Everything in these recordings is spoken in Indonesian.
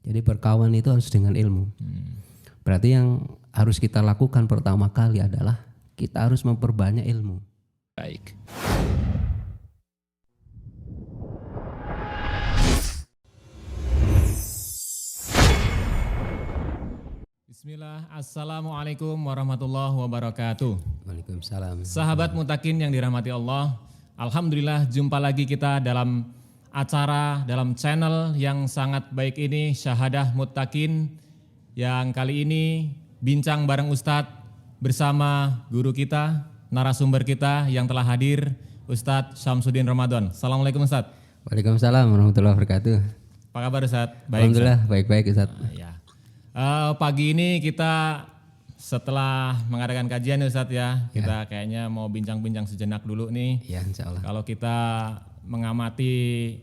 Jadi berkawan itu harus dengan ilmu. Berarti yang harus kita lakukan pertama kali adalah kita harus memperbanyak ilmu. Baik. Bismillah, Assalamualaikum warahmatullahi wabarakatuh. Waalaikumsalam. Sahabat Mutakin yang dirahmati Allah, alhamdulillah jumpa lagi kita dalam acara, dalam channel yang sangat baik ini, Syahadah Mutakin, yang kali ini bincang bareng Ustadz bersama guru kita, narasumber kita yang telah hadir, Ustadz Syamsuddin Ramadan. Assalamualaikum Ustadz. Waalaikumsalam warahmatullahi wabarakatuh. Apa kabar Ustadz? Baik, alhamdulillah, baik-baik Ustadz. Pagi ini kita setelah mengadakan kajian Ustadz ya, kita kayaknya mau bincang-bincang sejenak dulu nih. Ya, insya Allah. Kalau kita mengamati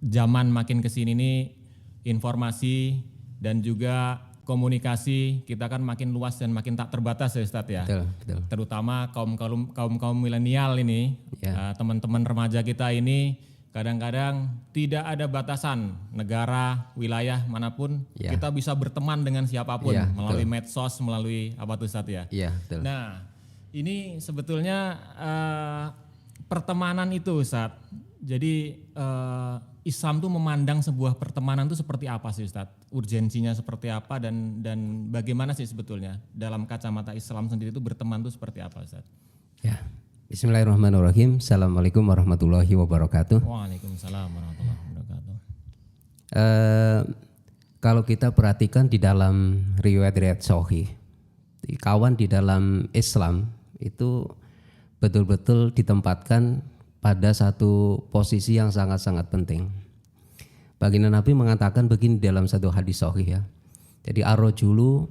zaman makin kesini nih, informasi dan juga komunikasi kita kan makin luas dan makin tak terbatas ya Ustadz ya. Betul, betul. Terutama kaum milenial ini, teman-teman remaja kita ini. Kadang-kadang tidak ada batasan negara, wilayah manapun kita bisa berteman dengan siapapun melalui medsos, melalui apa tuh Ustadz ya. Iya, betul. Nah, ini sebetulnya pertemanan itu Ustadz. Jadi Islam tuh memandang sebuah pertemanan itu seperti apa sih Ustadz? Urgensinya seperti apa dan bagaimana sih sebetulnya dalam kacamata Islam sendiri itu berteman itu seperti apa Ustadz? Ya. Bismillahirrahmanirrahim. Assalamualaikum warahmatullahi wabarakatuh. Waalaikumsalam warahmatullahi wabarakatuh. Kalau kita perhatikan di dalam riwayat-riwayat sahih, kawan di dalam Islam itu betul-betul ditempatkan pada satu posisi yang sangat-sangat penting. Baginda Nabi mengatakan begini dalam satu hadis sahih ya. Jadi ar-rajulu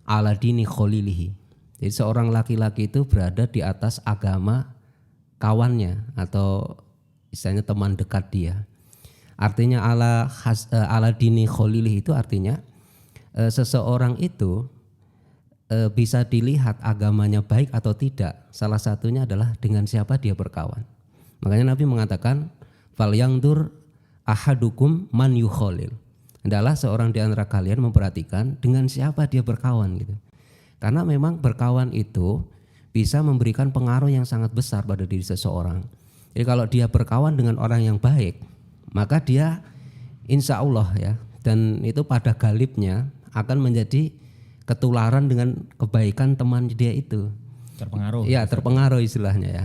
ala dini khalilihi. Jadi seorang laki-laki itu berada di atas agama kawannya atau istilahnya teman dekat dia. Artinya ala dini khalilih itu artinya seseorang itu bisa dilihat agamanya baik atau tidak. Salah satunya adalah dengan siapa dia berkawan. Makanya Nabi mengatakan fal yangdur ahadukum man yukhalil. Adalah seorang di antara kalian memperhatikan dengan siapa dia berkawan gitu. Karena memang berkawan itu bisa memberikan pengaruh yang sangat besar pada diri seseorang. Jadi kalau dia berkawan dengan orang yang baik, maka dia insya Allah ya, dan itu pada galibnya akan menjadi ketularan dengan kebaikan teman dia itu. Terpengaruh. Ya, terpengaruh istilahnya ya.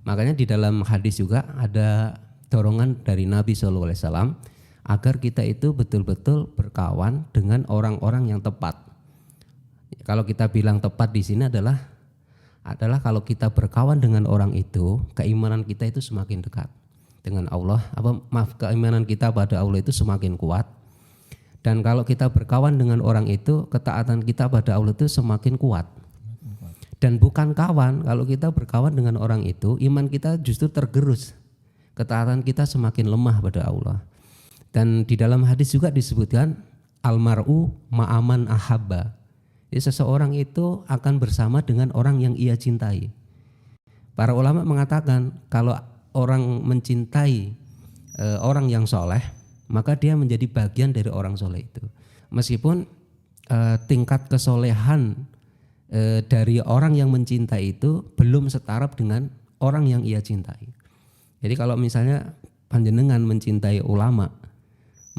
Makanya di dalam hadis juga ada dorongan dari Nabi SAW agar kita itu betul-betul berkawan dengan orang-orang yang tepat. Kalau kita bilang tepat di sini adalah kalau kita berkawan dengan orang itu, keimanan kita itu semakin dekat dengan Allah. Keimanan kita pada Allah itu semakin kuat. Dan kalau kita berkawan dengan orang itu, ketaatan kita pada Allah itu semakin kuat. Dan bukan kawan, kalau kita berkawan dengan orang itu, iman kita justru tergerus. Ketaatan kita semakin lemah pada Allah. Dan di dalam hadis juga disebutkan almar'u ma'aman ahabba. Jadi seseorang itu akan bersama dengan orang yang ia cintai. Para ulama mengatakan kalau orang mencintai orang yang soleh, maka dia menjadi bagian dari orang soleh itu. Meskipun tingkat kesolehan dari orang yang mencintai itu belum setaraf dengan orang yang ia cintai. Jadi kalau misalnya panjenengan mencintai ulama,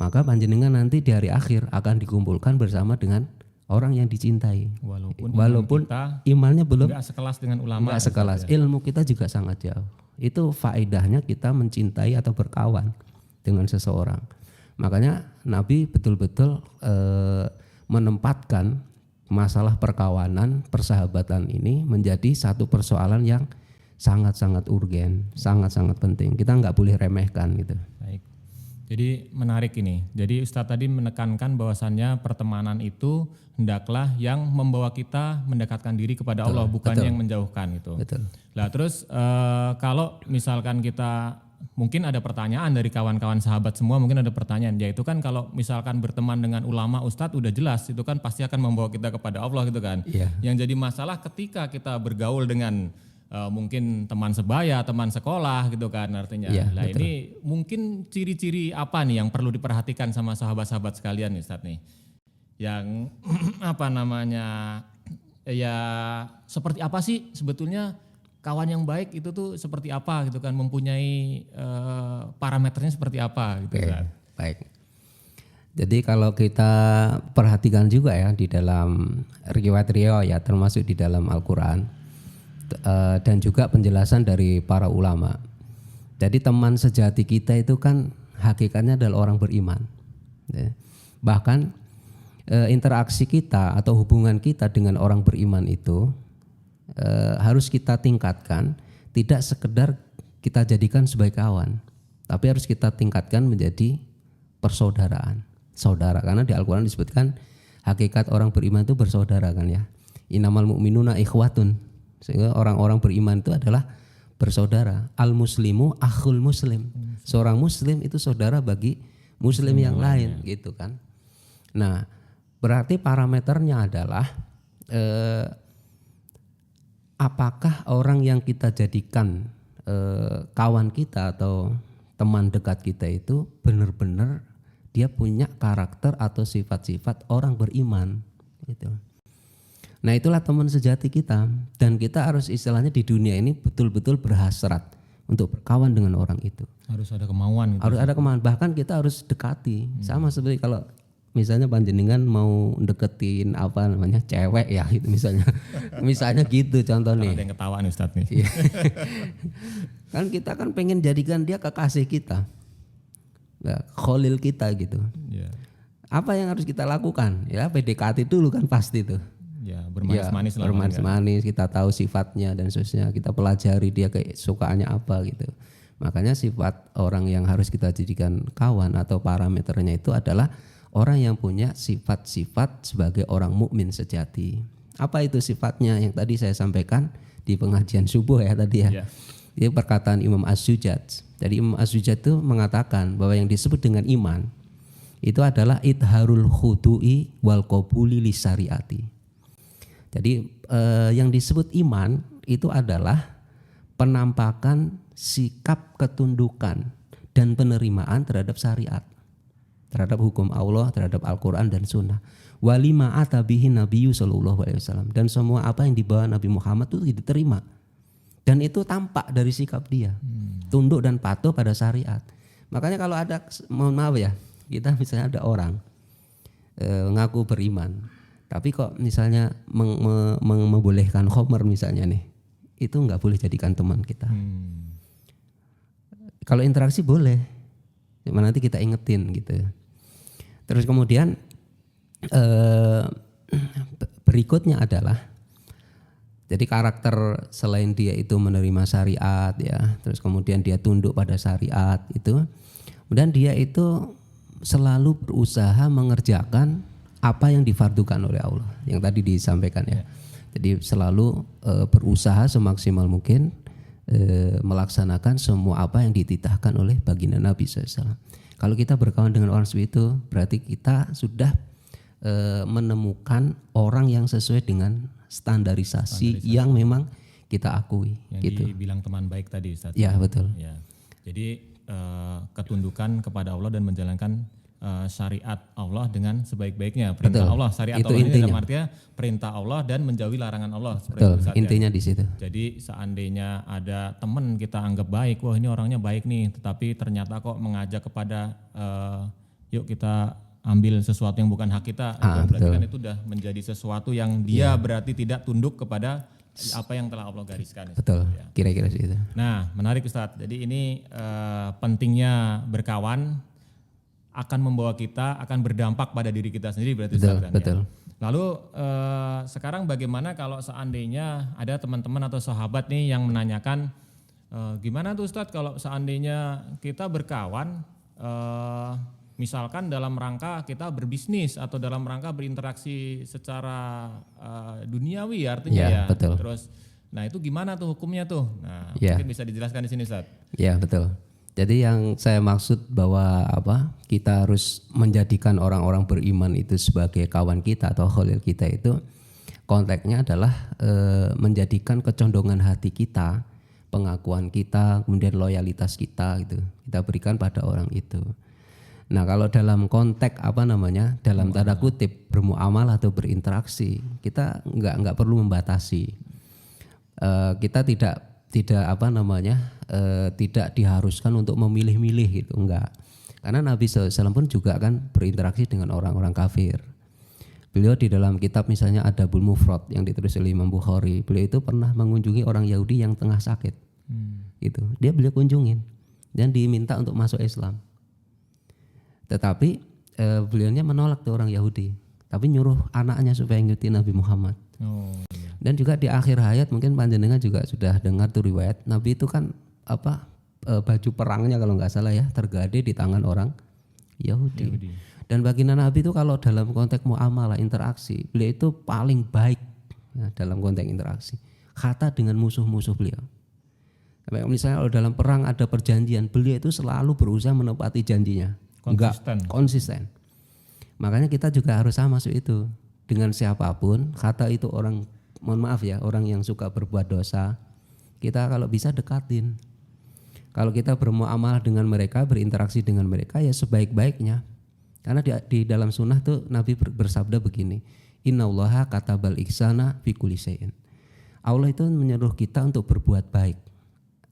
maka panjenengan nanti di hari akhir akan dikumpulkan bersama dengan orang yang dicintai. Walaupun imannya belum enggak sekelas dengan ulama. Enggak sekelas. Ilmu kita juga sangat jauh. Itu faedahnya kita mencintai atau berkawan dengan seseorang. Makanya Nabi betul-betul menempatkan masalah perkawanan, persahabatan ini menjadi satu persoalan yang sangat-sangat urgen, sangat-sangat penting. Kita nggak boleh remehkan gitu. Baik. Jadi menarik ini. Jadi Ustadz tadi menekankan bahwasannya pertemanan itu hendaklah yang membawa kita mendekatkan diri kepada Allah, bukan yang menjauhkan itu. Betul. Nah terus kalau misalkan kita mungkin ada pertanyaan dari kawan-kawan sahabat semua, mungkin ada pertanyaan, yaitu kan kalau misalkan berteman dengan ulama Ustadz udah jelas itu kan pasti akan membawa kita kepada Allah gitu kan. Iya. Yang jadi masalah ketika kita bergaul dengan mungkin teman sebaya, teman sekolah gitu kan artinya. Iya, Nah betul. ini mungkin ciri-ciri apa nih yang perlu diperhatikan sama sahabat-sahabat sekalian nih Ustadz nih? Yang apa namanya ya seperti apa sih sebetulnya kawan yang baik itu tuh seperti apa gitu kan, mempunyai parameternya seperti apa gitu Oke, kan. baik. Jadi kalau kita perhatikan juga ya di dalam riwayat-riwayat ya termasuk di dalam Al-Quran dan juga penjelasan dari para ulama. Jadi teman sejati kita itu kan hakikatnya adalah orang beriman. Ya. Bahkan interaksi kita atau hubungan kita dengan orang beriman itu harus kita tingkatkan, tidak sekedar kita jadikan sebagai kawan, tapi harus kita tingkatkan menjadi persaudaraan, saudara. Karena di Al-Quran disebutkan hakikat orang beriman itu bersaudara kan ya. Innamal mu'minuna ikhwatun. Sehingga orang-orang beriman itu adalah bersaudara. Al-muslimu akhul muslim. Seorang muslim itu saudara bagi muslim yang lain gitu kan. Nah, berarti parameternya adalah apakah orang yang kita jadikan kawan kita atau teman dekat kita itu benar-benar dia punya karakter atau sifat-sifat orang beriman gitu. Nah, itulah teman sejati kita, dan kita harus istilahnya di dunia ini betul-betul berhasrat untuk berkawan dengan orang itu. Harus ada kemauan gitu. Harus ada kemauan, bahkan kita harus dekati. Sama seperti kalau misalnya panjenengan mau deketin apa namanya cewek ya gitu misalnya gitu contohnya. Ada yang ketawa nih Ustadz nih. Kan kita kan pengen jadikan dia kekasih kita, ya, kholil kita gitu. Ya. Apa yang harus kita lakukan? Ya PDKT dulu kan pasti tuh. Ya, bermanis-manis lah. Bermanis-manis, kita tahu sifatnya dan seterusnya, kita pelajari dia kesukaannya apa gitu. Makanya sifat orang yang harus kita jadikan kawan atau parameternya itu adalah orang yang punya sifat-sifat sebagai orang mukmin sejati. Apa itu sifatnya yang tadi saya sampaikan di pengajian subuh ya tadi ya. Itu perkataan Imam As-Sujad. Jadi Imam As-Sujad itu mengatakan bahwa yang disebut dengan iman itu adalah idharul khudu'i wal qabuli li syariati. Jadi yang disebut iman itu adalah penampakan sikap ketundukan dan penerimaan terhadap syariat, terhadap hukum Allah, terhadap Al-Quran dan Sunnah. Walima atabihi Nabiyyu sallallahu alaihi wasallam, dan semua apa yang dibawa Nabi Muhammad itu diterima. Dan itu tampak dari sikap dia, tunduk dan patuh pada syariat. Makanya kalau ada, mohon maaf ya, kita misalnya ada orang ngaku beriman, tapi kok misalnya membolehkan khamr misalnya nih, itu nggak boleh jadikan teman kita. Kalau interaksi boleh, cuma nanti kita ingetin gitu. Terus kemudian berikutnya adalah, jadi karakter selain dia itu menerima syariat ya, terus kemudian dia tunduk pada syariat itu, kemudian dia itu selalu berusaha mengerjakan apa yang difardukan oleh Allah yang tadi disampaikan ya. Jadi selalu berusaha semaksimal mungkin melaksanakan semua apa yang dititahkan oleh baginda Nabi SAW. Kalau kita berkawan dengan orang seperti itu, berarti kita sudah menemukan orang yang sesuai dengan standarisasi yang memang kita akui. Yang gitu. dibilang teman baik tadi Ustaz. Ya betul. Ya. Jadi ketundukan kepada Allah dan menjalankan syariat Allah dengan sebaik-baiknya. Perintah Allah, syariat itu Allah ini intinya. dalam artinya perintah Allah dan menjauhi larangan Allah. Betul, Itu, intinya di situ. Jadi seandainya ada teman kita anggap baik, wah ini orangnya baik nih, tetapi ternyata kok mengajak kepada yuk kita ambil sesuatu yang bukan hak kita, berarti kan itu udah menjadi sesuatu yang dia berarti tidak tunduk kepada apa yang telah Allah gariskan. Betul, Ya. kira-kira segitu. Nah, menarik Ustadz. Jadi ini pentingnya berkawan akan membawa kita, akan berdampak pada diri kita sendiri berarti Betul, Ustadz, kan, betul. ya? Lalu sekarang bagaimana kalau seandainya ada teman-teman atau sahabat nih yang menanyakan gimana tuh Ustadz kalau seandainya kita berkawan misalkan dalam rangka kita berbisnis atau dalam rangka berinteraksi secara duniawi artinya Ya, ya. betul. Terus nah itu gimana tuh hukumnya tuh? Nah, Ya. mungkin bisa dijelaskan di sini Ustadz. Ya betul. Jadi yang saya maksud bahwa kita harus menjadikan orang-orang beriman itu sebagai kawan kita atau khalil kita itu Konteksnya adalah menjadikan kecondongan hati kita, pengakuan kita, kemudian loyalitas kita gitu, kita berikan pada orang itu. Nah kalau dalam konteks dalam tanda kutip bermuamalah atau berinteraksi, kita nggak perlu membatasi. Kita tidak tidak diharuskan untuk memilih-milih gitu, enggak. Karena Nabi SAW pun juga kan berinteraksi dengan orang-orang kafir. Beliau di dalam kitab misalnya Adabul Mufrad yang ditulis oleh Imam Bukhari, beliau itu pernah mengunjungi orang Yahudi yang tengah sakit. Gitu. Beliau kunjungin dan diminta untuk masuk Islam. Tetapi beliaunya menolak tuh orang Yahudi, tapi nyuruh anaknya supaya ngikuti Nabi Muhammad. Dan juga di akhir hayat mungkin panjenengan juga sudah dengar tuh riwayat Nabi itu kan baju perangnya kalau nggak salah ya tergade di tangan orang Yahudi. Dan baginda Nabi itu kalau dalam konteks muamalah interaksi, beliau itu paling baik ya, dalam konteks interaksi. Kata dengan musuh-musuh beliau. Misalnya kalau dalam perang ada perjanjian, beliau itu selalu berusaha menepati janjinya. Konsisten. Makanya kita juga harus sama masuk itu. Dengan siapapun, kata itu orang, mohon maaf ya, orang yang suka berbuat dosa, kita kalau bisa dekatin. Kalau kita bermuamalah dengan mereka, berinteraksi dengan mereka ya sebaik-baiknya. Karena di dalam sunnah tuh Nabi bersabda begini, Innallaha katabal ihsana fi kulli syai'in. Allah itu menyuruh kita untuk berbuat baik.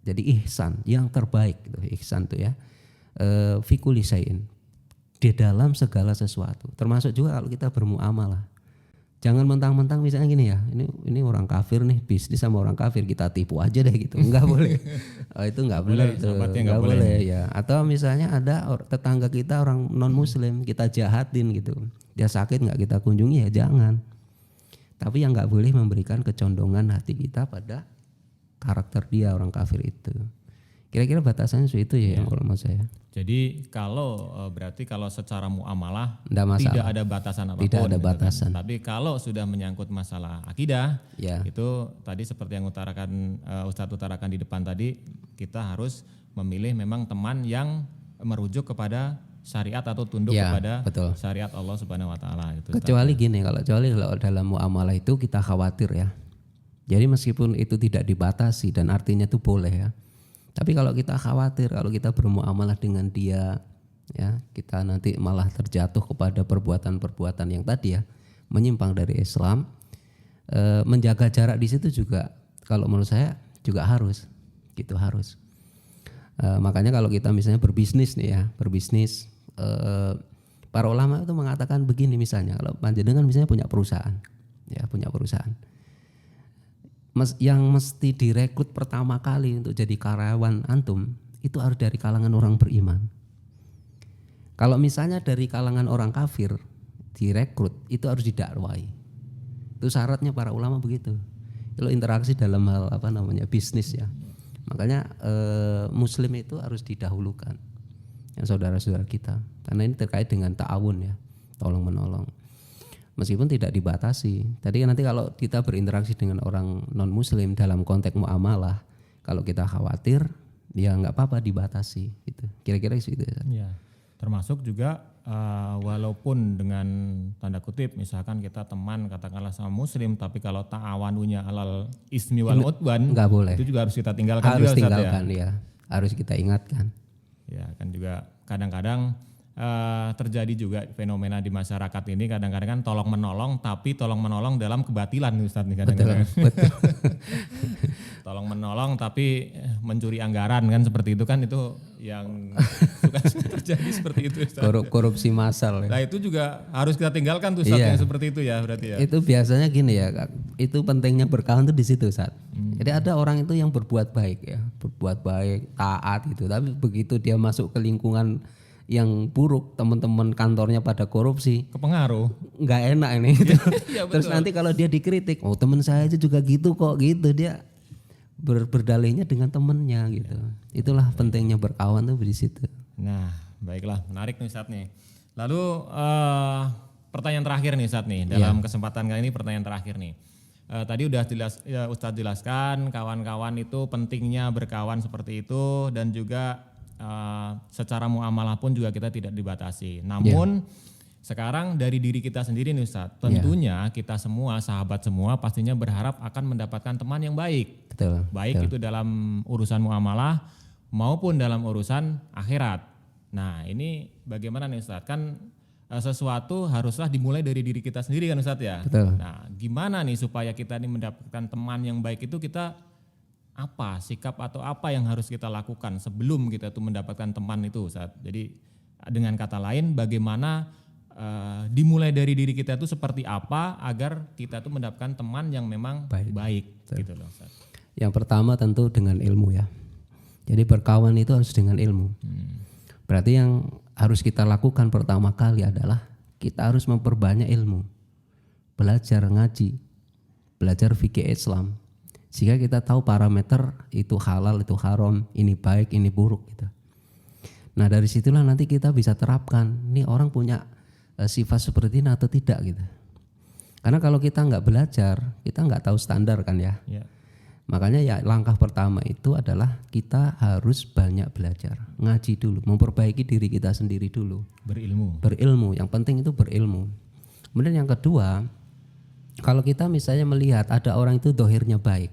Jadi ihsan yang terbaik gitu, ihsan tuh ya. Fi kulli syai'in. Di dalam segala sesuatu. Termasuk juga kalau kita bermuamalah. Jangan mentang-mentang misalnya gini ya, ini orang kafir nih, bisnis sama orang kafir kita tipu aja deh gitu, enggak boleh. Itu enggak benar tuh, enggak boleh ya. Atau misalnya ada tetangga kita orang non muslim kita jahatin gitu, dia sakit enggak kita kunjungi ya jangan. Tapi yang enggak boleh memberikan kecondongan hati kita pada karakter dia orang kafir itu. Kira-kira batasannya itu ya yang kalau menurut saya. Jadi kalau berarti kalau secara muamalah tidak ada batasan apapun. Tidak ada batasan. Kan? Tapi kalau sudah menyangkut masalah akidah, itu tadi seperti yang Ustadz utarakan di depan tadi, kita harus memilih memang teman yang merujuk kepada syariat atau tunduk kepada syariat Allah Subhanahu Wa Taala. Kecuali kalau dalam muamalah itu kita khawatir ya. Jadi meskipun itu tidak dibatasi dan artinya itu boleh ya. Tapi kalau kita khawatir, kalau kita bermuamalah dengan dia, ya kita nanti malah terjatuh kepada perbuatan-perbuatan yang tadi ya menyimpang dari Islam. Menjaga jarak di situ juga, kalau menurut saya juga harus, gitu harus. Makanya kalau kita misalnya berbisnis nih ya, para ulama itu mengatakan begini misalnya, kalau panjenengan misalnya punya perusahaan, yang mesti direkrut pertama kali untuk jadi karyawan antum itu harus dari kalangan orang beriman. Kalau misalnya dari kalangan orang kafir direkrut itu harus didakwai. Itu syaratnya para ulama begitu. Kalau interaksi dalam hal bisnis ya. Makanya muslim itu harus didahulukan. Yang saudara-saudara kita. Karena ini terkait dengan ta'awun ya. Tolong menolong. Meskipun tidak dibatasi. Tadi nanti kalau kita berinteraksi dengan orang non muslim dalam konteks muamalah, kalau kita khawatir ya nggak apa-apa dibatasi gitu. Kira-kira itu ya. Termasuk juga walaupun dengan tanda kutip misalkan kita teman katakanlah sama muslim, tapi kalau ta'awanunya alal ismi wal udwan nggak boleh. Itu juga harus kita tinggalkan. Harus tinggalkan ya. Harus kita ingatkan. Ya kan juga kadang-kadang terjadi juga fenomena di masyarakat ini kadang-kadang kan tolong menolong, tapi tolong menolong dalam kebatilan Ustaz nih kadang-kadang. Betul. Tolong menolong tapi mencuri anggaran kan seperti itu kan, itu yang suka terjadi seperti itu Ustaz. Korupsi massal. Nah itu juga harus kita tinggalkan tuh Ustaz yang seperti itu ya berarti ya. Itu biasanya gini ya, itu pentingnya berkawan tuh di situ Ustaz. Jadi ada orang itu yang berbuat baik ya, berbuat baik, taat gitu, tapi begitu dia masuk ke lingkungan yang buruk, teman-teman kantornya pada korupsi, kepengaruh, nggak enak ini gitu. Ya, Terus nanti kalau dia dikritik, oh teman saya aja juga gitu kok gitu, dia berdalihnya dengan temennya gitu. Itulah pentingnya berkawan tuh di situ. Nah baiklah, menarik nih Ustaz nih. Lalu pertanyaan terakhir nih Ustaz nih, dalam kesempatan kali ini pertanyaan terakhir nih. Tadi udah Ustadz jelaskan kawan-kawan itu pentingnya berkawan seperti itu, dan juga secara muamalah pun juga kita tidak dibatasi. Namun Sekarang dari diri kita sendiri nih Ustadz, tentunya kita semua, sahabat semua pastinya berharap akan mendapatkan teman yang baik. Betul. Baik itu dalam urusan muamalah maupun dalam urusan akhirat. Nah ini bagaimana nih Ustadz? Kan sesuatu haruslah dimulai dari diri kita sendiri kan Ustadz ya? Betul. Nah gimana nih supaya kita ini mendapatkan teman yang baik itu kita apa sikap atau apa yang harus kita lakukan sebelum kita tuh mendapatkan teman itu Ustadz? Jadi dengan kata lain bagaimana dimulai dari diri kita itu seperti apa agar kita tuh mendapatkan teman yang memang baik gitu loh Ustaz. Yang pertama tentu dengan ilmu ya. Jadi berkawan itu harus dengan ilmu. Berarti yang harus kita lakukan pertama kali adalah kita harus memperbanyak ilmu. Belajar ngaji, belajar fikih Islam. Sehingga kita tahu parameter itu halal, itu haram, ini baik, ini buruk gitu. Nah dari situlah nanti kita bisa terapkan, ini orang punya sifat seperti ini atau tidak gitu. Karena kalau kita nggak belajar, kita nggak tahu standar kan ya. Makanya ya langkah pertama itu adalah kita harus banyak belajar, ngaji dulu, memperbaiki diri kita sendiri dulu. Berilmu, yang penting itu berilmu. Kemudian yang kedua, kalau kita misalnya melihat ada orang itu dohirnya baik,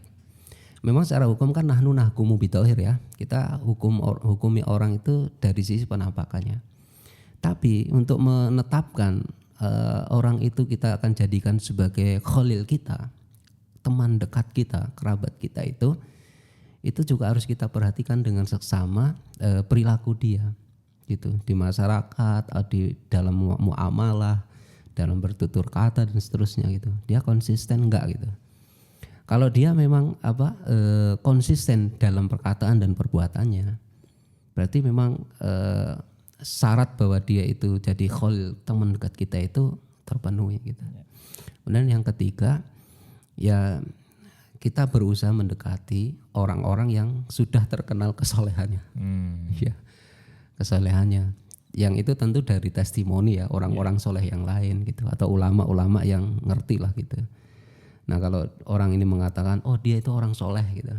memang secara hukum kan nahnu nahkumu bidohir ya, kita hukumi orang itu dari sisi penampakannya. Tapi untuk menetapkan orang itu kita akan jadikan sebagai khalil kita, teman dekat kita, kerabat kita itu juga harus kita perhatikan dengan seksama perilaku dia, gitu di masyarakat, di dalam muamalah, dalam bertutur kata dan seterusnya gitu. Dia konsisten enggak gitu. Kalau dia memang konsisten dalam perkataan dan perbuatannya, berarti memang syarat bahwa dia itu jadi khalil teman dekat kita itu terpenuhi gitu. Kemudian yang ketiga ya kita berusaha mendekati orang-orang yang sudah terkenal kesolehannya, ya kesolehannya. Yang itu tentu dari testimoni ya orang-orang soleh yang lain gitu atau ulama-ulama yang ngerti lah gitu. Nah kalau orang ini mengatakan oh dia itu orang soleh gitu,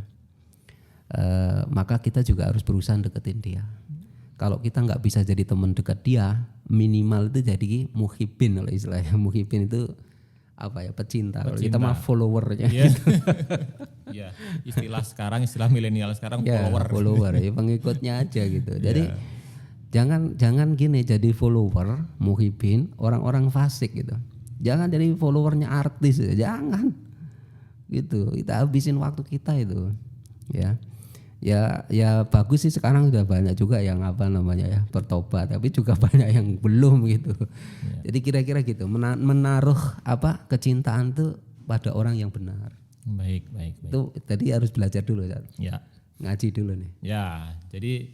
maka kita juga harus berusaha deketin dia. Kalau kita nggak bisa jadi teman dekat dia, minimal itu jadi muhibin kalau istilahnya. Muhibin itu apa ya, pecinta. Kalau kita mah followernya. Gitu. Ya, istilah milenial sekarang ya, follower ya, pengikutnya aja gitu. Jadi jangan gini jadi follower, muhibin orang-orang fasik gitu. Jangan jadi followernya artis, jangan. Gitu, kita habisin waktu kita itu. Ya bagus sih sekarang sudah banyak juga yang bertobat, tapi juga banyak yang belum gitu. Jadi kira-kira gitu menaruh kecintaan tuh pada orang yang benar. Baik. Itu tadi harus belajar dulu ya. Ngaji dulu nih. Ya, jadi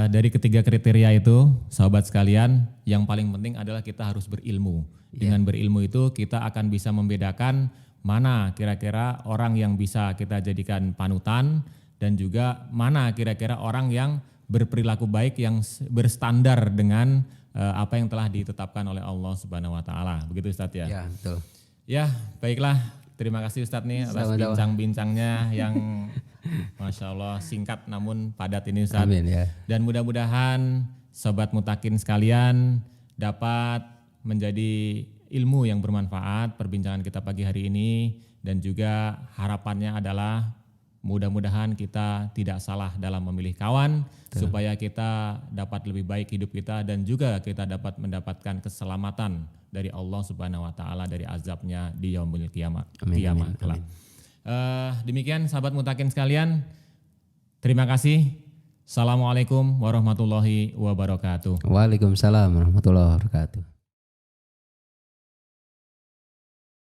dari ketiga kriteria itu sahabat sekalian, yang paling penting adalah kita harus berilmu. Dengan berilmu itu kita akan bisa membedakan mana kira-kira orang yang bisa kita jadikan panutan dan juga mana kira-kira orang yang berperilaku baik yang berstandar dengan apa yang telah ditetapkan oleh Allah Subhanahu wa taala. Begitu Ustadz ya? Ya, betul. Ya, baiklah. Terima kasih Ustadz nih atas bincang-bincangnya yang Masya Allah singkat namun padat ini Ustadz. Amin ya. Dan mudah-mudahan Sobat Mutakin sekalian dapat menjadi ilmu yang bermanfaat perbincangan kita pagi hari ini, dan juga harapannya adalah mudah-mudahan kita tidak salah dalam memilih kawan. Betul. Supaya kita dapat lebih baik hidup kita dan juga kita dapat mendapatkan keselamatan dari Allah Subhanahu wa taala dari azabnya di yaumul qiyamah. Demikian sahabat Mutakin sekalian. Terima kasih. Assalamualaikum warahmatullahi wabarakatuh. Waalaikumsalam warahmatullahi wabarakatuh.